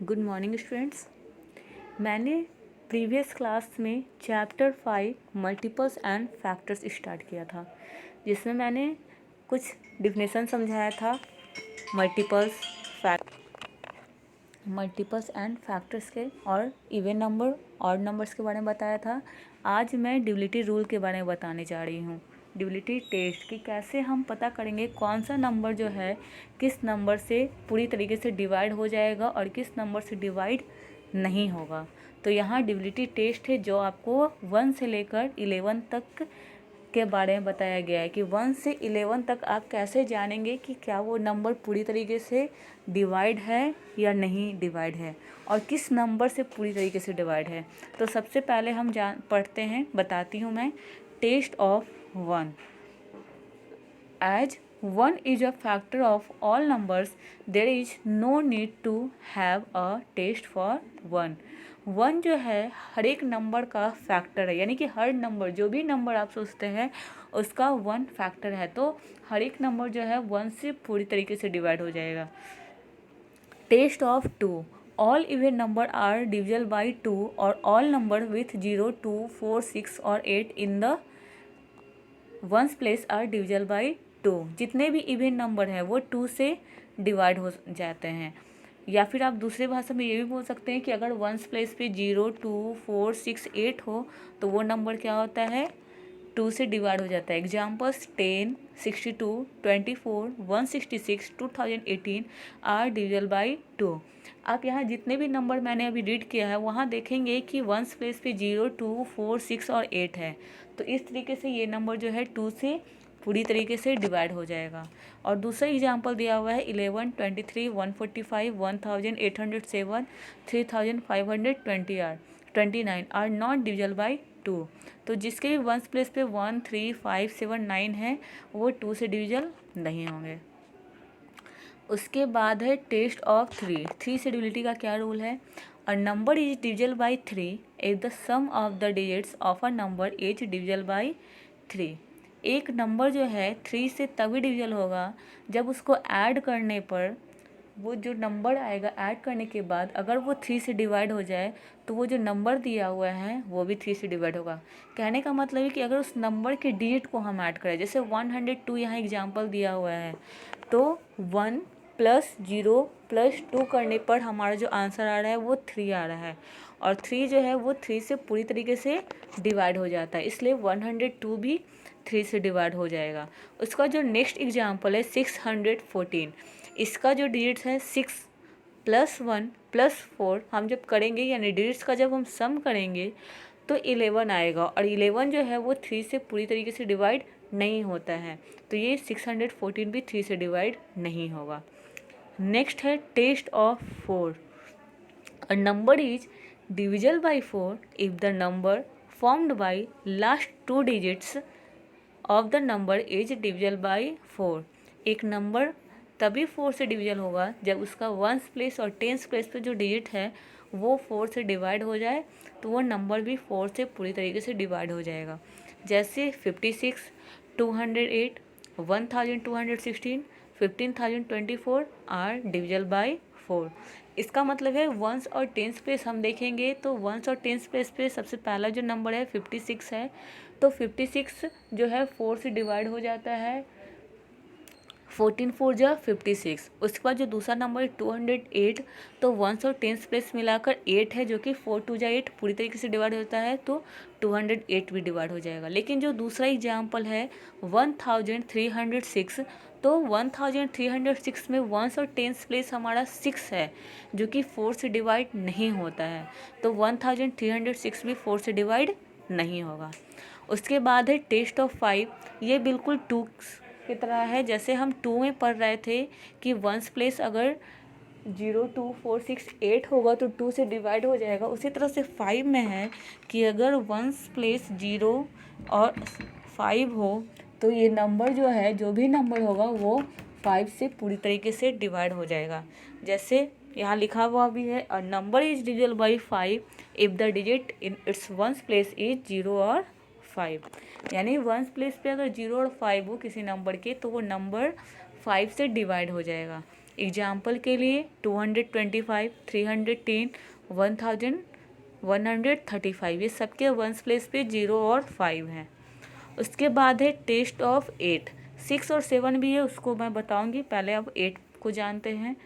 Good morning students. मैंने previous class में chapter 5 multiples and factors start किया था, जिसमें मैंने कुछ डिफिनेशन समझाया था मल्टीपल्स एंड फैक्टर्स के, और इवन नंबर ऑड नंबर्स के बारे में बताया था। आज मैं डिविलिटी रूल के बारे में बताने जा रही हूँ, डिविलिटी टेस्ट, कि कैसे हम पता करेंगे कौन सा नंबर जो है किस नंबर से पूरी तरीके से डिवाइड हो जाएगा और किस नंबर से डिवाइड नहीं होगा। तो यहाँ डिविलिटी टेस्ट है जो आपको 1 से लेकर 11 तक के बारे में बताया गया है कि 1 से 11 तक आप कैसे जानेंगे कि क्या वो नंबर पूरी तरीके से डिवाइड है या नहीं डिवाइड है, और किस नंबर से पूरी तरीके से डिवाइड है। तो सबसे पहले हम पढ़ते हैं, बताती हूँ मैं। Test of 1। As 1 is a factor of all numbers, there is no need to have a test for 1. 1 जो है हर एक नंबर का फैक्टर है, यानी कि हर नंबर, जो भी नंबर आप सोचते हैं उसका 1 फैक्टर है। तो हर एक नंबर जो है 1 से पूरी तरीके से डिवाइड हो जाएगा। Test of 2। All even number are divisible by 2 और ऑल नंबर विथ 0, 2, 4, 6 और 8 in the ones place are divisible by 2। जितने भी इवन नंबर हैं वो 2 से डिवाइड हो जाते हैं। या फिर आप दूसरे भाषा में ये भी बोल सकते हैं कि अगर वंस प्लेस पे 0, 2, 4, 6, 8 हो तो वो नंबर क्या होता है, 2 से डिवाइड हो जाता है। Examples 10, 62, 24, 166, 2018 are divisible by 2। आप यहाँ जितने भी नंबर मैंने अभी रीड किया है वहाँ देखेंगे कि वंस प्लेस पे 0, 2, 4, 6 और 8 है। तो इस तरीके से ये नंबर जो है 2 से पूरी तरीके से डिवाइड हो जाएगा। और दूसरा एग्जाम्पल दिया हुआ है 11, 23, 145, 1807, 3529 आर नॉट डिविजिबल बाई 2। तो जिसके भी वंस प्लेस पे 1, 3, 5, 7, 9 है वो 2 से डिविजिबल नहीं होंगे। उसके बाद है टेस्ट ऑफ 3। 3 से डिविजिबिलिटी का क्या रूल है? A number is divisible by 3 if the sum of the digits of a number is divisible by 3। एक नंबर जो है 3 से तभी डिविजिबल होगा जब उसको ऐड करने पर, वो जो नंबर आएगा ऐड करने के बाद अगर वो 3 से डिवाइड हो जाए तो वो जो नंबर दिया हुआ है वो भी 3 से डिवाइड होगा। कहने का मतलब है कि अगर उस नंबर के डिजिट को हम ऐड करें, जैसे 102 यहाँ एग्जांपल दिया हुआ है, तो 1 + 0 + 2 करने पर हमारा जो आंसर आ रहा है वो 3 आ रहा है, और 3 जो है वो 3 से पूरी तरीके से डिवाइड हो जाता है, इसलिए 102 भी 3 से डिवाइड हो जाएगा। उसका जो नेक्स्ट एग्जांपल है 614, इसका जो डिजिट्स है 6 + 1 + 4 हम जब करेंगे, यानी डिजिट्स का जब हम सम करेंगे तो 11 आएगा, और 11 जो है वो 3 से पूरी तरीके से डिवाइड नहीं होता है, तो ये 614 भी 3 से डिवाइड नहीं होगा। नेक्स्ट है test of 4। A number is divisible by 4 if the number formed by last 2 digits of the number is divisible by 4। एक नंबर तभी 4 से डिविजिबल होगा जब उसका वंस प्लेस और टेंस प्लेस पे जो डिजिट है वो 4 से डिवाइड हो जाए, तो वो नंबर भी 4 से पूरी तरीके से डिवाइड हो जाएगा। जैसे 56, 208, 1216, 15024 आर डिविजिबल बाई 4। इसका मतलब है वंस और टेंस प्लेस हम देखेंगे तो वंस और टेंस प्लेस पे सबसे पहला जो नंबर है 56 है, तो 56 जो है 4 से डिवाइड हो जाता है, 14 4 जा 56। उसके बाद जो दूसरा नंबर है 208, तो वंस और टेंस प्लेस मिलाकर 8 है, जो कि 4 2 जा 8 पूरी तरीके से डिवाइड होता है, तो 208 भी डिवाइड हो जाएगा। लेकिन जो दूसरा एग्जाम्पल है 1306, तो 1306 में वंस और टेंस प्लेस हमारा 6 है, जो कि 4 से डिवाइड नहीं होता है, तो 1306 भी 4 से डिवाइड नहीं होगा। उसके बाद है टेस्ट ऑफ 5। ये बिल्कुल 2 की तरह है, जैसे हम 2 में पढ़ रहे थे कि वंस प्लेस अगर 0, 2, 4, 6, 8 होगा तो 2 से डिवाइड हो जाएगा। उसी तरह से 5 में है कि अगर वंस प्लेस 0 और 5 हो तो ये नंबर जो है, जो भी नंबर होगा वो 5 से पूरी तरीके से डिवाइड हो जाएगा। जैसे यहाँ लिखा हुआ भी है, a number is divisible by 5 if the digit in its ones place is 0 और 5। यानी वंस प्लेस पे अगर 0 और 5 हो किसी नंबर के, तो वो नंबर 5 से डिवाइड हो जाएगा। एग्जाम्पल के लिए 225, 310, 1000, 135, ये सबके वंस प्लेस पे 0 और 5 हैं। उसके बाद है टेस्ट ऑफ 8, 6 और 7 भी है, उसको मैं बताऊंगी, पहले अब 8 को जानते हैं।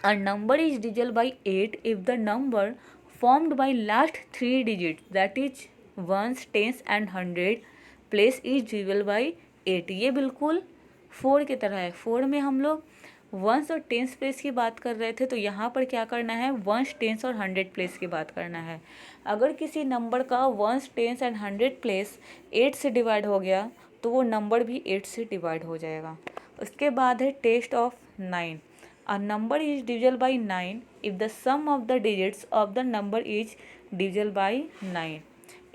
A number is divisible by 8 if the number formed by last 3 digits, that is ones, tens and hundred place is divisible by 8। ये बिल्कुल 4 की तरह है। 4 में हम लोग वंस और टेंस प्लेस की बात कर रहे थे, तो यहाँ पर क्या करना है, वंस, टेंस और हंड्रेड प्लेस की बात करना है। अगर किसी नंबर का ones, tens and hundred place 8 से डिवाइड हो गया तो वो नंबर भी 8 से डिवाइड हो जाएगा। उसके बाद है test of 9। A number is divisible by 9 if the sum of the digits of the number is divisible by 9।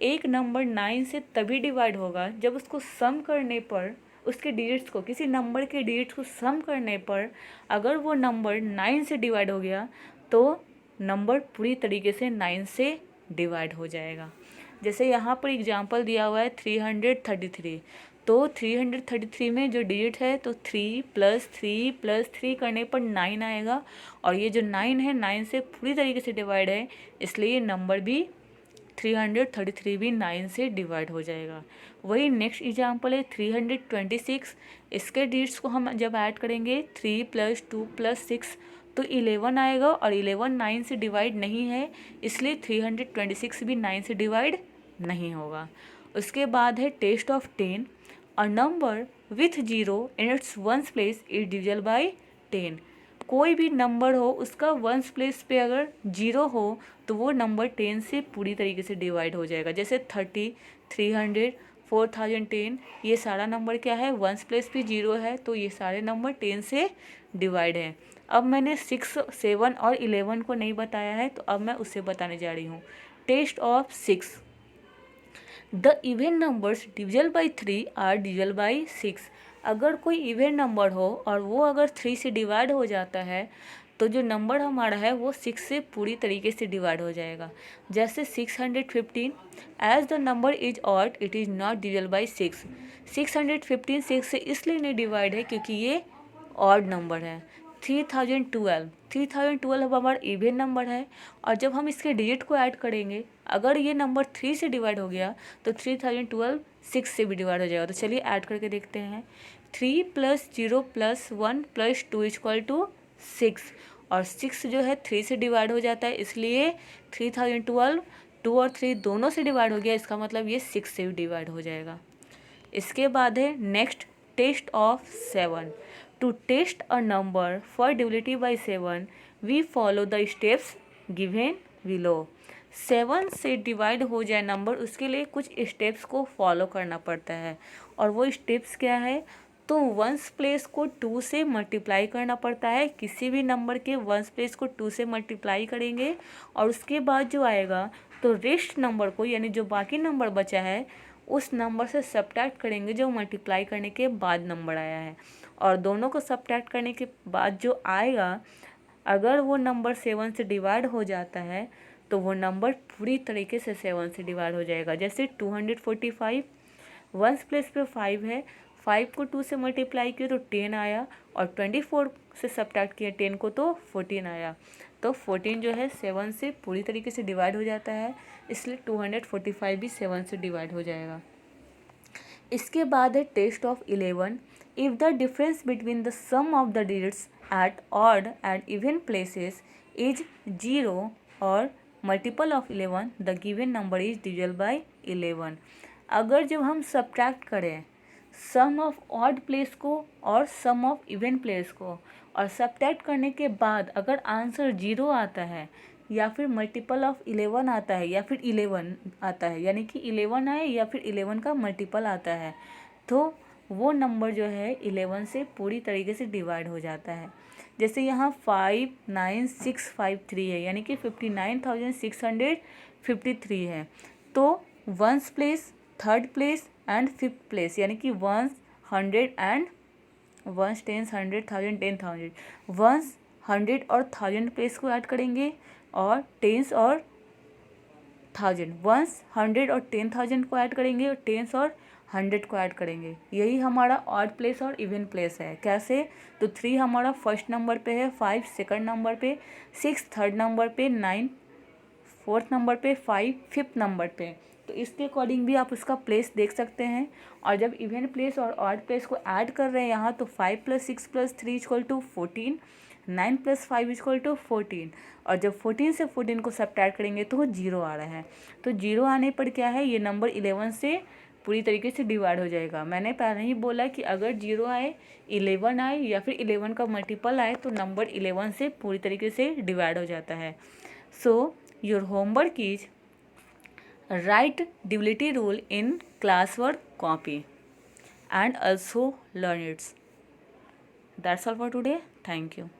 एक नंबर 9 से तभी डिवाइड होगा जब उसको सम करने पर, उसके डिजिट्स को, किसी नंबर के डिजिट्स को सम करने पर अगर वो नंबर 9 से डिवाइड हो गया तो नंबर पूरी तरीके से 9 से डिवाइड हो जाएगा। जैसे यहाँ पर एग्जांपल दिया हुआ है 333, तो 333 में जो डिजिट है तो 3 + 3 + 3 करने पर 9 आएगा, और ये जो 9 है 9 से पूरी तरीके से डिवाइड है, इसलिए ये नंबर भी 333 भी 9 से डिवाइड हो जाएगा। वही नेक्स्ट एग्जांपल है 326, इसके डिजिट्स को हम जब ऐड करेंगे 3 + 2 + 6 तो 11 आएगा, और 11 9 से डिवाइड नहीं है, इसलिए 326 भी 9 से डिवाइड नहीं होगा। उसके बाद है test of 10। A number with 0 in its ones place is divisible by 10। कोई भी नंबर हो उसका वंस प्लेस पे अगर 0 हो तो वो नंबर 10 से पूरी तरीके से डिवाइड हो जाएगा। जैसे 30, 300, 4010, ये सारा नंबर क्या है, वंस प्लेस पे 0 है, तो ये सारे नंबर 10 से डिवाइड हैं। अब मैंने 6, 7 और 11 को नहीं बताया है, तो अब मैं उसे बताने जा रही हूँ। Test of 6। The even numbers divisible by 3 are divisible by 6। अगर कोई इवन नंबर हो और वो अगर 3 से डिवाइड हो जाता है तो जो नंबर हमारा है वो 6 से पूरी तरीके से डिवाइड हो जाएगा। जैसे 615, as the number is odd it is not divisible by 6। 615 6 से इसलिए नहीं डिवाइड है क्योंकि ये ऑड नंबर है। 3012 हमारा इवन नंबर है, और जब हम इसके डिजिट को ऐड करेंगे अगर ये नंबर 3 से डिवाइड हो गया तो 3012 6 से भी डिवाइड हो जाएगा। तो चलिए ऐड करके देखते हैं। 3 + 0 + 1 + 2 = 6, और 6 जो है 3 से डिवाइड हो जाता है, इसलिए 3012 2 और 3 दोनों से डिवाइड हो गया, इसका मतलब ये 6 से भी डिवाइड हो जाएगा। इसके बाद है next test of 7। To test a number for divisibility by 7 we follow the steps given below. 7 से डिवाइड हो जाए नंबर, उसके लिए कुछ स्टेप्स को फॉलो करना पड़ता है, और वो स्टेप्स क्या है, तो वंस प्लेस को 2 से मल्टीप्लाई करना पड़ता है। किसी भी नंबर के वंस प्लेस को 2 से मल्टीप्लाई करेंगे, और उसके बाद जो आएगा तो रेस्ट नंबर को, यानी जो बाकी नंबर बचा है उस नंबर से सब्ट्रैक्ट करेंगे जो मल्टीप्लाई करने के बाद नंबर आया है, और दोनों को सब्ट्रैक्ट करने के बाद जो आएगा, अगर वो नंबर 7 से डिवाइड हो जाता है तो वो नंबर पूरी तरीके से 7 से डिवाइड हो जाएगा। जैसे 245, वंस प्लेस पे 5 है, 5 को 2 से मल्टीप्लाई किया तो 10 आया, और 24 से सब्ट्रैक्ट किया 10 को तो 14 आया। तो 14 जो है 7 से पूरी तरीके से डिवाइड हो जाता है, इसलिए 245 भी 7 से डिवाइड हो जाएगा। इसके बाद है test of 11। If the difference between the sum of the digits at odd and even places is 0 और multiple of 11 the given number is divisible by 11। अगर जब हम सब्ट्रैक्ट करें सम ऑफ ऑड प्लेस को और सम ऑफ इवन प्लेस को, और subtract करने के बाद अगर आंसर 0 आता है या फिर मल्टीपल ऑफ 11 आता है या फिर 11 आता है, यानी कि 11 आए या फिर 11 का मल्टीपल आता है, तो वो नंबर जो है 11 से पूरी तरीके से डिवाइड हो जाता है। जैसे यहाँ 59653 है, यानी कि 59,653 है, तो ones place, third place and fifth place, यानी कि ones, 100 and ones, tens, 100, 1000, 10,000, ones, 100 और 1000 प्लेस को ऐड करेंगे, और टेंस और 1000, वंस, 100 और 10,000 को ऐड करेंगे, और टेंस और 100 को ऐड करेंगे। यही हमारा ऑड प्लेस और इवन प्लेस है। कैसे? तो 3 हमारा फर्स्ट नंबर पे है, 5 सेकंड नंबर पे, 6 थर्ड नंबर पे, 9 फोर्थ नंबर पे, 5 फिफ्थ नंबर पे। तो इसके अकॉर्डिंग भी आप उसका प्लेस देख सकते हैं। और जब इवन प्लेस और ऑड प्लेस को ऐड कर रहे हैं यहाँ, तो 5 + 6 + 3 = 14, 9 + 5 = 14। और जब 14 से 14 को सब्ट्रैक्ट करेंगे तो वो 0 आ रहा है। तो 0 आने पर क्या है, ये नंबर 11 से पूरी तरीके से डिवाइड हो जाएगा। मैंने पहले ही बोला कि अगर 0 आए, 11 आए या फिर 11 का मल्टीपल आए तो नंबर 11 से पूरी तरीके से डिवाइड हो जाता है। So your homework is write dividity rule in classwork copy and also learn it. That's all for today. Thank you.